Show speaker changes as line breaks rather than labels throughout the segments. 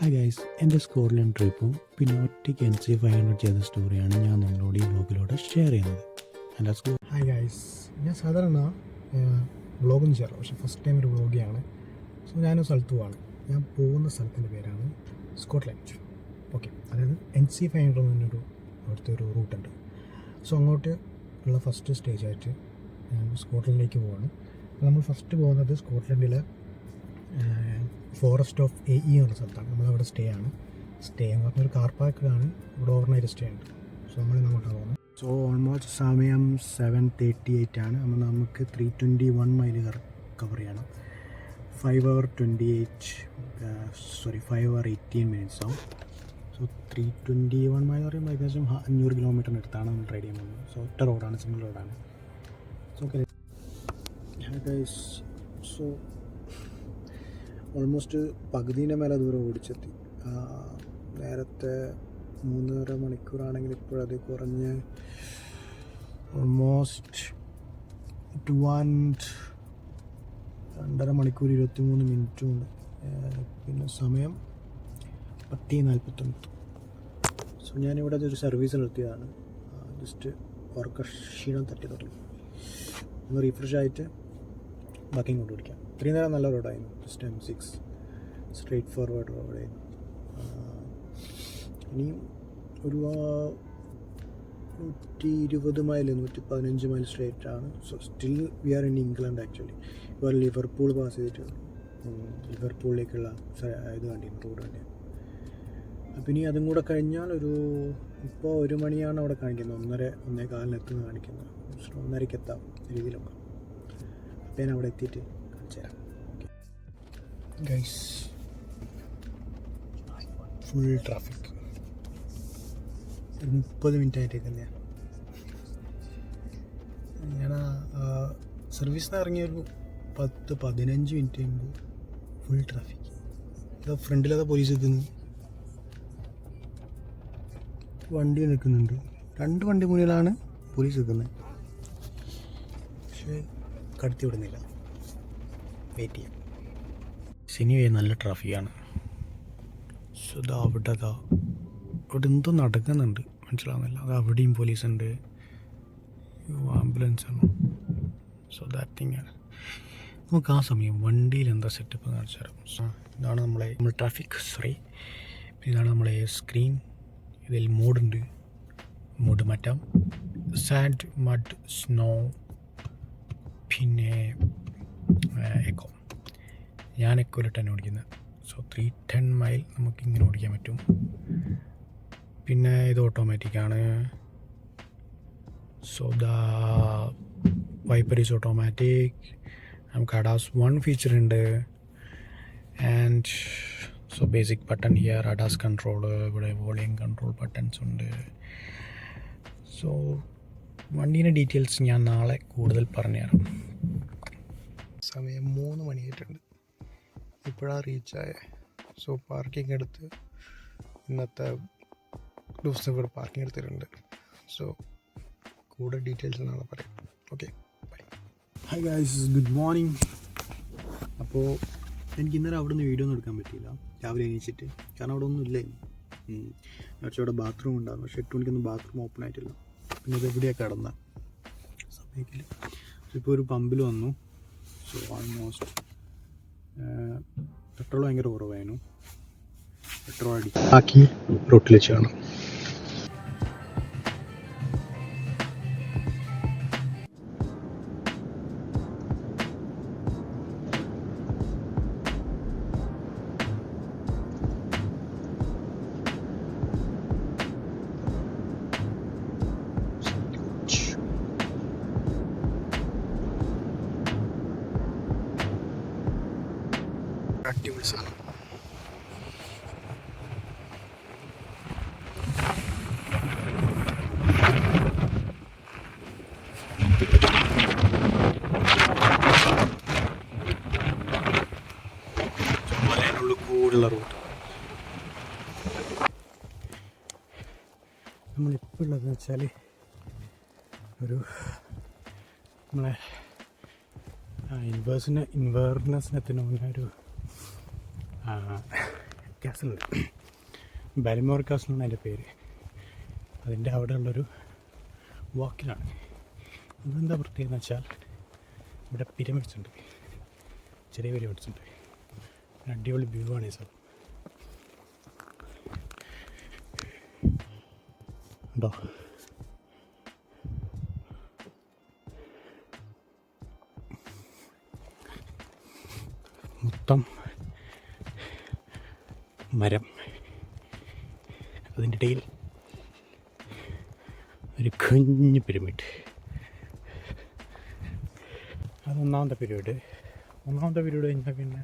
Hi guys, എൻ്റെ Scotland ട്രിപ്പും പിന്നെ ഒറ്റയ്ക്ക് NC500 ചെയ്ത സ്റ്റോറിയാണ് ഞാൻ നിങ്ങളോട് ഈ വ്ലോഗിലൂടെ ഷെയർ ചെയ്യുന്നത്. എൻ്റെ
ഹായ് ഗൈസ്, ഞാൻ സാധാരണ വ്ളോഗൊന്നും ചെയ്യാറില്ല, പക്ഷേ ഫസ്റ്റ് ടൈം ഒരു വ്ളോഗിയാണ്. സോ ഞാനൊരു സ്ഥലത്ത് പോവാണ്. ഞാൻ പോകുന്ന സ്ഥലത്തിൻ്റെ പേരാണ് സ്കോട്ട്ലൻഡ്. ഓക്കെ, അതായത് NC500 എന്ന് പറഞ്ഞൊരു അവിടുത്തെ ഒരു റൂട്ടുണ്ട്. സോ അങ്ങോട്ട് ഉള്ള ഫസ്റ്റ് സ്റ്റേജായിട്ട് ഞാൻ സ്കോട്ട്ലൻഡിലേക്ക് പോവാണ്. നമ്മൾ ഫസ്റ്റ് പോകുന്നത് സ്കോട്ട്ലൻഡിലെ ഫോറസ്റ്റ് ഓഫ് AE എന്ന സ്ഥലത്താണ്. നമ്മളവിടെ സ്റ്റേ എന്ന് പറഞ്ഞൊരു കാർ പാർക്കാണ്. ഇവിടെ ഓവർനൈറ്റ് സ്റ്റേ ഉണ്ട്. സോ നമ്മളിന്ന് അങ്ങോട്ടാണ് പോകുന്നത്. സോ ഓൾമോസ്റ്റ് സമയം 7:38 ആണ്. അപ്പോൾ നമുക്ക് 321 മൈൽ കവർ ചെയ്യണം. 5 hour 18 minutes ആവും. സോ 321 മൈൽ എന്ന് പറയുമ്പോൾ ഏകദേശം 500 കിലോമീറ്ററിന് അടുത്താണ് നമ്മൾ റൈഡ് ചെയ്യാൻ പോകുന്നത്. സോ ഒറ്റ റോഡാണ്, സിംഗിൾ റോഡാണ്. So okay guys, so almost പകുതിൻ്റെ മേലെ ദൂരം ഓടിച്ചെത്തി. നേരത്തെ 3.5 മണിക്കൂറാണെങ്കിൽ ഇപ്പോഴത് കുറഞ്ഞ് ഓൾമോസ്റ്റ് 2.5 മണിക്കൂർ 23 മിനിറ്റും ഉണ്ട്. പിന്നെ സമയം 10:49. സോ ഞാനിവിടെ ഒരു സർവീസ് നിർത്തിയതാണ്. ജസ്റ്റ് ഉറക്കക്ഷീണം തട്ടി തുടങ്ങി. ഒന്ന് റീഫ്രഷ് ആയിട്ട് ബാക്കി ഇങ്ങോട്ട് പിടിക്കാം. ഇത്രയും നേരം നല്ല റോഡായിരുന്നു. ജസ്റ്റ് M6 സ്ട്രെയിറ്റ് ഫോർവേഡ് റോഡായിരുന്നു. ഇനിയും ഒരു 120 മൈൽ 115 മൈൽ സ്ട്രേറ്റ് ആണ്. So still we are in England. Actually ഇപ്പോൾ ലിവർപൂൾ പാസ് ചെയ്തിട്ട് ലിവർപൂളിലേക്കുള്ള ഇത് കണ്ടിരുന്നു, റോഡ് കണ്ടിരുന്നു. അപ്പം ഇനി അതും കൂടെ കഴിഞ്ഞാൽ ഇപ്പോൾ 1 മണിയാണ് അവിടെ കാണിക്കുന്നത്. 1:15 എത്തുന്നത് കാണിക്കുന്നത്. 1:30 എത്താം രീതിയിലൊക്കെ. അപ്പം ഞാൻ അവിടെ എത്തിയിട്ട് കാണിച്ചു തരാം. Okay guys, full traffic. 30 minute ആയിട്ടേക്കല്ലേ ഞാൻ സർവീസിൽ നിന്ന് ഇറങ്ങിയൊരു 10-15 മിനിറ്റ് കഴിയുമ്പോൾ ഫുൾ ട്രാഫിക്. ഇതാ ഫ്രണ്ടിലതാ പോലീസ് എത്തുന്നു, വണ്ടി നിൽക്കുന്നുണ്ട്. 2 വണ്ടി മുന്നിലാണ് പോലീസ് നിൽക്കുന്നത്, പക്ഷേ കടത്തി വിടുന്നില്ല. വെയിറ്റ് ചെയ്യാം.
സിനിമ നല്ല ട്രാഫിക്കാണ്. സോ ഇതാ അവിടെ എന്തോ നടക്കുന്നുണ്ട്, മനസ്സിലാവുന്നില്ല. അത് അവിടെയും പോലീസുണ്ട്, ആംബുലൻസ് ആണ്. സോ ദാറ്റ് തിങ് ആണ്. നമുക്ക് ആ സമയം വണ്ടിയിൽ എന്താ സെറ്റപ്പ് എന്ന് കാണിച്ചു തരാം. ഇതാണ് നമ്മൾ ട്രാഫിക്, ഇതാണ് നമ്മളെ സ്ക്രീൻ. ഇതിൽ മോഡുണ്ട്, മോഡ് മാറ്റാം. സാൻഡ്, മഡ്, സ്നോ, പിന്നെ എക്കോ. ഞാൻ എക്കോയിലിട്ടാണ് ഓടിക്കുന്നത്. സോ 310 മൈൽ നമുക്കിങ്ങനെ ഓടിക്കാൻ പറ്റും. പിന്നെ ഇത് ഓട്ടോമാറ്റിക്കാണ്. So the wiper is automatic. നമുക്ക് ADAS 1 ഫീച്ചർ ഉണ്ട്. And so basic button here, ADAS control. ഇവിടെ വോളിയം കൺട്രോൾ ബട്ടൺസ് ഉണ്ട്. സോ വണ്ടീൻ്റെ ഡീറ്റെയിൽസ് ഞാൻ നാളെ കൂടുതൽ പറഞ്ഞുതരാം.
സമയം 3 മണിയായിട്ടുണ്ട്. ഇപ്പോഴാണ് റീച്ചായ. സോ പാർക്കിംഗ് എടുത്ത് ഇന്നത്തെ ദിവസം ഇവിടെ പാർക്കിംഗ് എടുത്തിട്ടുണ്ട്. സോ കൂടുതൽ ഡീറ്റെയിൽസ് നാളെ പറയാം. Okay, bye.
Hi guys, good morning. അപ്പോൾ എനിക്ക് ഇന്നലെ അവിടെ നിന്ന് വീഡിയോ ഒന്നും എടുക്കാൻ പറ്റിയില്ല രാവിലെ എണീച്ചിട്ട്, കാരണം അവിടെ ഒന്നും ഇല്ല. പക്ഷേ അവിടെ ബാത്റൂം ഉണ്ടാകും, പക്ഷേ 8 മണിക്കൊന്നും ബാത്റൂം ഓപ്പൺ ആയിട്ടില്ല. പിന്നെ ഇത് എവിടെയാണ് കിടന്ന സമയത്തിൽ. ഇപ്പോൾ ഒരു പമ്പിൽ വന്നു. സോ ഓൾമോസ്റ്റ് പെട്രോൾ ഭയങ്കര കുറവായിരുന്നു. പെട്രോൾ അടിക്കി റോട്ടിൽ വെച്ച് കാണാം.
അടിപൊളി സാധനം.
കൂടുതലുള്ള റൂട്ട്
നമ്മളിപ്പോൾ ഉള്ളതെന്ന് വെച്ചാൽ ഒരു നമ്മളെ ഇൻവേർനെസ്സിനെത്തിന് മുന്നേ ഒരു
കാസിൽ ഉണ്ട്. ബാലിമോർ കാസിൽ എന്നാണ് അതിൻ്റെ പേര്. അതിൻ്റെ അവിടെ ഉള്ളൊരു വാക്കിലാണ്. അതെന്താ പ്രത്യേകത എന്ന് വെച്ചാൽ ഇവിടെ പിരമിഡ്സ് ഉണ്ട്, ചെറിയ പിരമിഡ്സ് ഉണ്ട്. അടിപൊളി വ്യൂ ആണ് ഈ സ്ഥലം. ഉണ്ടോ? മൊത്തം മരം, അതിൻ്റെ ഇടയിൽ ഒരു കുഞ്ഞു പിരമിഡ്. അതൊന്നാമത്തെ പിരമിഡ്. ഒന്നാമത്തെ പിരമിഡ് കഴിഞ്ഞാൽ പിന്നെ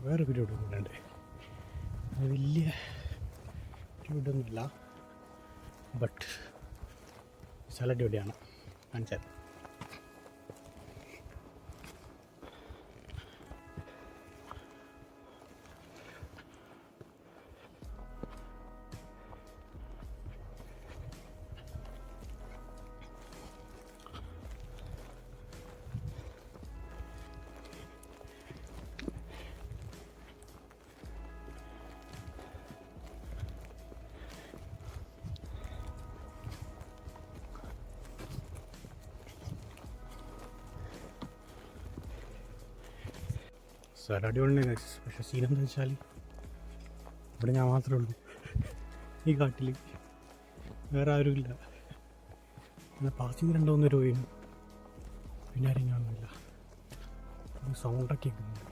വേറെ പിരമിഡ് കൊണ്ടുണ്ട്. അത് വലിയ പിരമിഡൊന്നുമില്ല, ബട്ട് സ്ഥലം അടിപൊളിയാണ്. കാണിച്ചാൽ സ്ഥലം അടിപൊളിയാണ്. പക്ഷേ സീനെന്താ വെച്ചാൽ ഇവിടെ ഞാൻ മാത്രമേ ഉള്ളൂ ഈ കാട്ടിൽ, വേറെ ആരുമില്ല. എന്നാൽ പാസിങ് രണ്ടോന്ന് രൂപയും പിന്നെ ആരും കാണുന്നില്ല. സൗണ്ടൊക്കെ കേൾക്കുന്നുണ്ട്.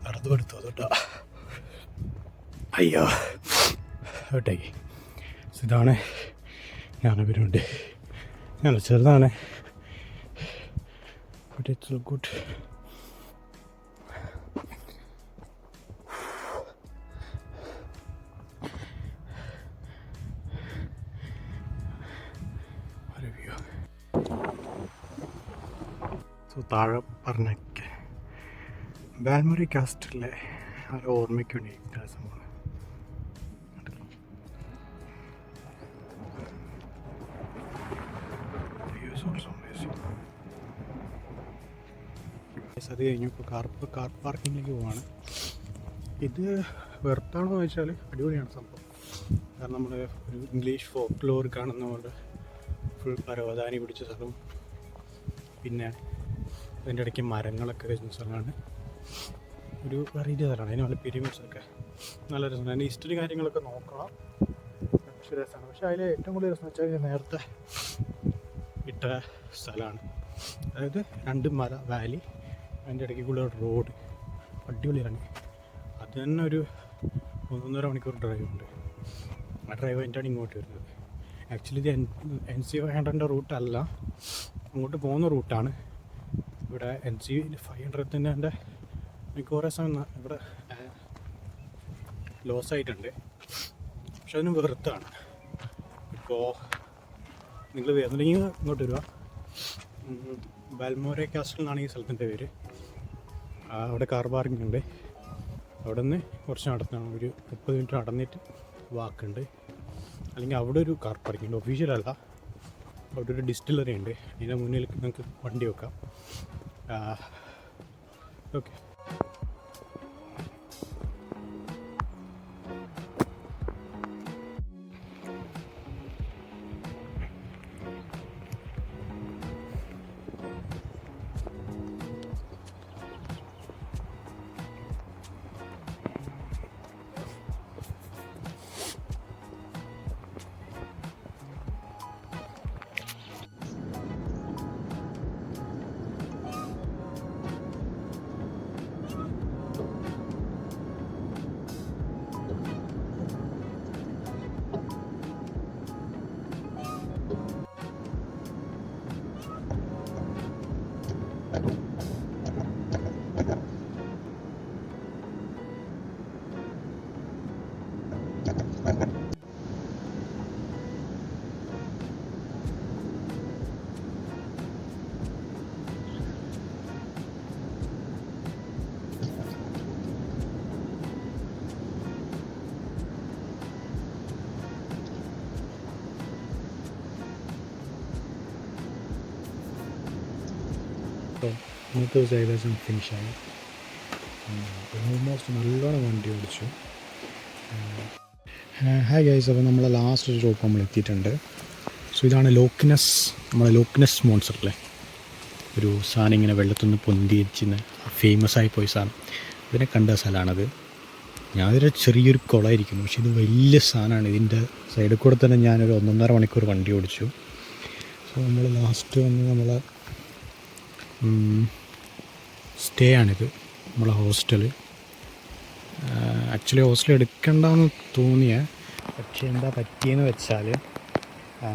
നടന്നു കൊടുത്തു തൊട്ടാ. അയ്യോ ഓട്ടെ. ഇതാണ് ഞാൻ വരുന്നുണ്ട്. ഞാൻ ചെറുതാണ്, but it's so good. So താഴെ പറഞ്ഞൊക്കെ ബാൽമറി കാസ്റ്റിലെ ആ ഓർമ്മയ്ക്ക് വേണ്ടി സംഭവം. അത് കഴിഞ്ഞു ഇപ്പോൾ കാർ പാർക്കിങ്ങിലേക്ക് പോവാണ്. ഇത് വെറുത്താണോ എന്ന് വെച്ചാൽ അടിപൊളിയാണ് സംഭവം. കാരണം നമ്മൾ ഒരു ഇംഗ്ലീഷ് ഫോക്ക് ലോർ കാണുന്ന പോലെ ഫുൾ പരവതാനി പിടിച്ച സ്ഥലം, പിന്നെ അതിൻ്റെ ഇടയ്ക്ക് മരങ്ങളൊക്കെ വെച്ച സ്ഥലമാണ്. ഒരു വെറൈറ്റി സ്ഥലമാണ്. അതിന് നല്ല പിരമിഡ്സൊക്കെ നല്ല രസമാണ്. അതിൻ്റെ ഹിസ്റ്ററി കാര്യങ്ങളൊക്കെ നോക്കണം, പക്ഷേ രസമാണ്. പക്ഷേ അതിൽ ഏറ്റവും കൂടുതൽ രസം വെച്ചാൽ നേരത്തെ ഇട്ട സ്ഥലമാണ്. അതായത് 2 മല വാലി, അതിൻ്റെ ഇടയ്ക്ക് കൂടെ റോഡ് അടിപൊളിയാണ്. അത് തന്നെ ഒരു 1.5 മണിക്കൂർ ഡ്രൈവ് ഉണ്ട്. ആ ഡ്രൈവ് കഴിഞ്ഞിട്ടാണ് ഇങ്ങോട്ട് വരുന്നത്. ആക്ച്വലി ഇത് NC500 റൂട്ടല്ല, അങ്ങോട്ട് പോകുന്ന റൂട്ടാണ്. ഇവിടെ NC500 എൻ്റെ കുറേ സമയം ഇവിടെ ലോസ് ആയിട്ടുണ്ട്. പക്ഷെ അതിന് വെറുത്താണ്. ഇപ്പോൾ നിങ്ങൾ വരുന്നുണ്ടെങ്കിൽ ഇങ്ങോട്ട് വരിക. ബാൽമോറെ കാസ്റ്റിൽ എന്നാണ് ഈ സ്ഥലത്തിൻ്റെ പേര്. അവിടെ കാർ പാർക്കിംഗ് ഉണ്ട്. അവിടെ നിന്ന് കുറച്ച് നടത്തണം, ഒരു 30 മിനിറ്റ് നടന്നിട്ട് വാക്കുണ്ട്. അല്ലെങ്കിൽ അവിടെ ഒരു കാർ പാർക്കിംഗ് ഉണ്ട്, ഒഫീഷ്യലല്ല. അവിടെ ഒരു ഡിസ്റ്റിലറി ഉണ്ട്, അതിൻ്റെ മുന്നിൽ നിങ്ങൾക്ക് വണ്ടി വെക്കാം. ഓക്കെ.
ഇന്നത്തെ ദിവസം ഏകദേശം ഫിനിഷായി. ഓൾമോസ്റ്റ് നല്ലോണം വണ്ടി ഓടിച്ചു. ഹായ് ഗൈസ്, അപ്പോൾ നമ്മളെ ലാസ്റ്റ് സ്റ്റോപ്പ് നമ്മൾ എത്തിയിട്ടുണ്ട്. സോ ഇതാണ് നമ്മളെ ലോക്ക്നെസ് മോൺസ്റ്റർ അല്ലേ, ഒരു സാധനം ഇങ്ങനെ വെള്ളത്തിൽ നിന്ന് പൊന്തിച്ചിന്ന് ഫേമസ് ആയി പോയ സാധനം. ഇതിനെ കണ്ട സ്ഥലമാണത്. ഞാനൊരു ചെറിയൊരു കുളമായിരിക്കുന്നു, പക്ഷേ ഇത് വലിയ സാധനമാണ്. ഇതിൻ്റെ സൈഡിൽ കൂടെ തന്നെ ഞാനൊരു 1.5 മണിക്കൂർ വണ്ടി ഓടിച്ചു. സോ നമ്മൾ ലാസ്റ്റ് വന്ന് നമ്മളെ സ്റ്റേ ആണിത്, നമ്മളെ ഹോസ്റ്റൽ. ആക്ച്വലി ഹോസ്റ്റൽ എടുക്കണ്ടെന്ന് തോന്നിയ, പക്ഷേ എന്താ പറ്റിയെന്ന് വെച്ചാൽ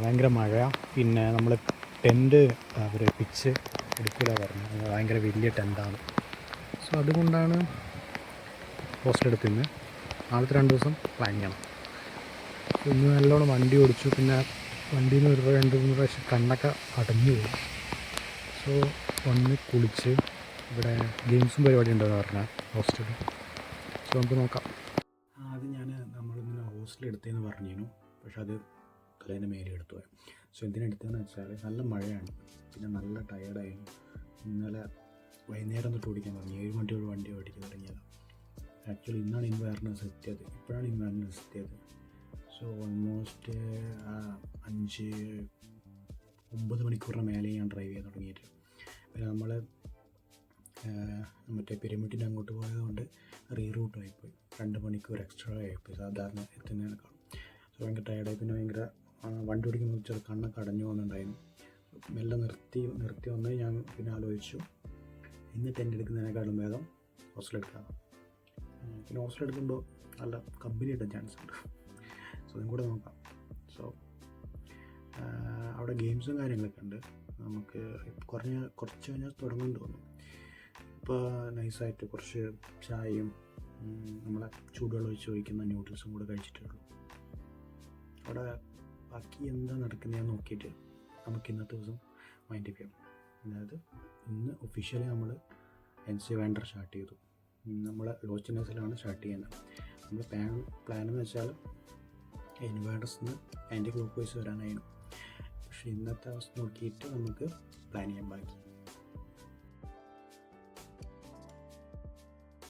ഭയങ്കര മഴ, പിന്നെ നമ്മൾ ടെൻറ്റ് അവർ പിച്ച് എടുക്കില്ല പറഞ്ഞു. ഭയങ്കര വലിയ ടെൻറ്റാണ്. സോ അതുകൊണ്ടാണ് ഹോസ്റ്റൽ എടുത്തിന്ന്. നാളത്തെ 2 ദിവസം പ്ലാൻ ചെയ്യണം. ഇന്ന് നല്ലോണം വണ്ടി ഓടിച്ചു. പിന്നെ വണ്ടിയിൽ നിന്ന് 2-3 പ്രാവശ്യം കണ്ണൊക്കെ അടഞ്ഞു പോയി. സോ വന്ന് കുളിച്ച്, ഇവിടെ ഗെയിംസും പരിപാടി ഉണ്ടെന്ന് പറഞ്ഞാൽ ഹോസ്റ്റലിൽ. സോ നമുക്ക് നോക്കാം. അത് നമ്മളിങ്ങനെ ഹോസ്റ്റൽ എടുത്തതെന്ന് പറഞ്ഞിരുന്നു, പക്ഷെ അത് തലേൻ്റെ മേലെ എടുത്തു പോയി. സോ എന്തിനെടുത്തതെന്ന് വെച്ചാൽ നല്ല മഴയാണ്, പിന്നെ നല്ല ടയേർഡായിരുന്നു. ഇന്നലെ വൈകുന്നേരം തൊട്ട് ഓടിക്കാൻ തുടങ്ങി. 7 മണിയോട് വണ്ടി ഓടിക്കാൻ തുടങ്ങിയതാണ്. ആക്ച്വലി ഇന്നാണ് ഇൻവയർനെസ് എത്തിയത്, ഇപ്പോഴാണ് ഇൻവയർനെസ് എത്തിയത്. സോ ഓൾമോസ്റ്റ് 5-9 മണിക്കൂറിന് മേലെ ഞാൻ ഡ്രൈവ് ചെയ്യാൻ തുടങ്ങിയിട്ട്. പിന്നെ നമ്മൾ മറ്റേ പിരമിഡിൻ്റെ അങ്ങോട്ട് പോയതുകൊണ്ട് റീറൂട്ട് ആയിപ്പോയി, 2 മണിക്കൂർ എക്സ്ട്രാ ആയിപ്പോയി സാധാരണ എത്തുന്നതിനേക്കാളും. സോ ഭയങ്കര ടയർഡായി. പിന്നെ ഭയങ്കര വണ്ടി ഓടിക്കുമ്പോൾ ചെറു കണ്ണൊക്കെ അടഞ്ഞു പോകുന്നുണ്ടായിരുന്നു. മെല്ലെ നിർത്തി വന്ന് ഞാൻ പിന്നെ ആലോചിച്ചു, ഇന്ന് ടെൻ്റ് എടുക്കുന്നതിനേക്കാളും ഭേദം ഹോസ്റ്റൽ എടുക്കാം. പിന്നെ ഹോസ്റ്റൽ എടുക്കുമ്പോൾ നല്ല കമ്പനി കിട്ടാൻ ചാൻസ് ഉണ്ട്. സോ അതും കൂടെ നോക്കാം. സോ അവിടെ ഗെയിംസും കാര്യങ്ങളൊക്കെ ഉണ്ട്. നമുക്ക് കുറച്ച് കഴിഞ്ഞാൽ തുടങ്ങുമെന്ന് തോന്നുന്നു. ഇപ്പോൾ നൈസായിട്ട് കുറച്ച് ചായയും നമ്മളെ ചൂടുവെള്ളം ഒഴിച്ച് വയ്ക്കുന്ന നൂഡിൽസും കൂടെ കഴിച്ചിട്ടേ ഉള്ളൂ. അവിടെ ബാക്കി എന്താ നടക്കുന്നതെന്ന് നോക്കിയിട്ട് നമുക്ക് ഇന്നത്തെ ദിവസം മൈൻഡ് ചെയ്യാം. അതായത് ഇന്ന് ഒഫീഷ്യലി നമ്മൾ NC വാൻഡർ സ്റ്റാർട്ട് ചെയ്തു. നമ്മൾ ലോച്ചിനെസിലാണ് സ്റ്റാർട്ട് ചെയ്യുന്നത്. നമ്മൾ പ്ലാൻ എന്ന് വെച്ചാൽ ഇൻവേർട്ടേഴ്സിൽ നിന്ന് ആൻറ്റി ക്ലോക്ക് വൈസ് വരാനായിരുന്നു. പക്ഷേ ഇന്നത്തെ അവസ്ഥ നോക്കിയിട്ട് നമുക്ക് പ്ലാൻ ചെയ്യാൻ ബാക്കി.